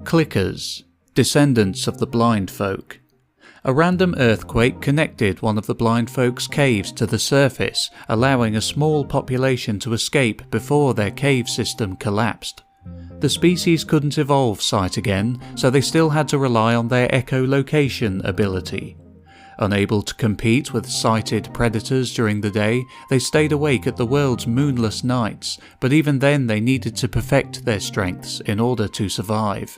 Clickers, descendants of the blind folk. A random earthquake connected one of the blind folk's caves to the surface, allowing a small population to escape before their cave system collapsed. The species couldn't evolve sight again, so they still had to rely on their echolocation ability. Unable to compete with sighted predators during the day, they stayed awake at the world's moonless nights, but even then they needed to perfect their strengths in order to survive.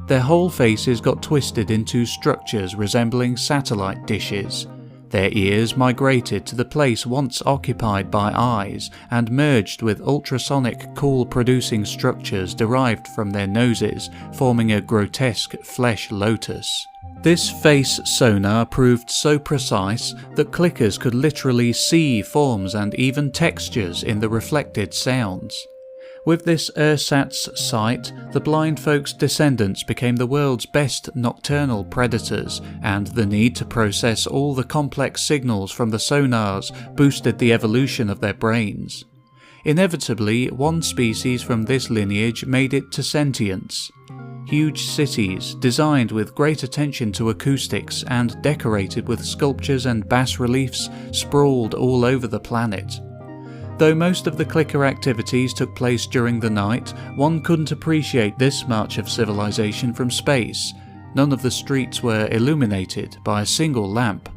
Their whole faces got twisted into structures resembling satellite dishes. Their ears migrated to the place once occupied by eyes and merged with ultrasonic call-producing structures derived from their noses, forming a grotesque flesh lotus. This face sonar proved so precise that clickers could literally see forms and even textures in the reflected sounds. With this ersatz sight, the blind folk's descendants became the world's best nocturnal predators, and the need to process all the complex signals from the sonars boosted the evolution of their brains. Inevitably, one species from this lineage made it to sentience. Huge cities, designed with great attention to acoustics and decorated with sculptures and bas-reliefs, sprawled all over the planet. Though most of the clicker activities took place during the night, one couldn't appreciate this much of civilization from space. None of the streets were illuminated by a single lamp.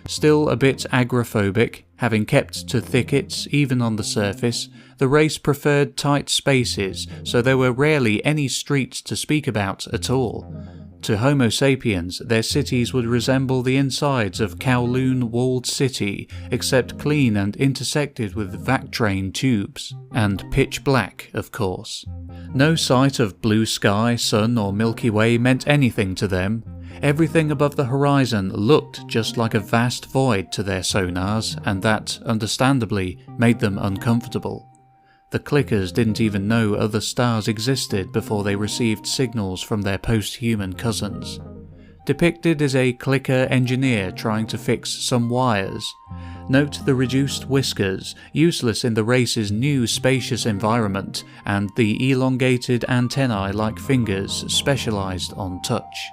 Still a bit agoraphobic, having kept to thickets even on the surface, the race preferred tight spaces, so there were rarely any streets to speak about at all. To Homo sapiens, their cities would resemble the insides of Kowloon walled city, except clean and intersected with vac train tubes. And pitch black, of course. No sight of blue sky, sun or Milky Way meant anything to them. Everything above the horizon looked just like a vast void to their sonars, and that, understandably, made them uncomfortable. The clickers didn't even know other stars existed before they received signals from their post-human cousins. Depicted is a clicker engineer trying to fix some wires. Note the reduced whiskers, useless in the race's new spacious environment, and the elongated antennae like fingers specialized on touch.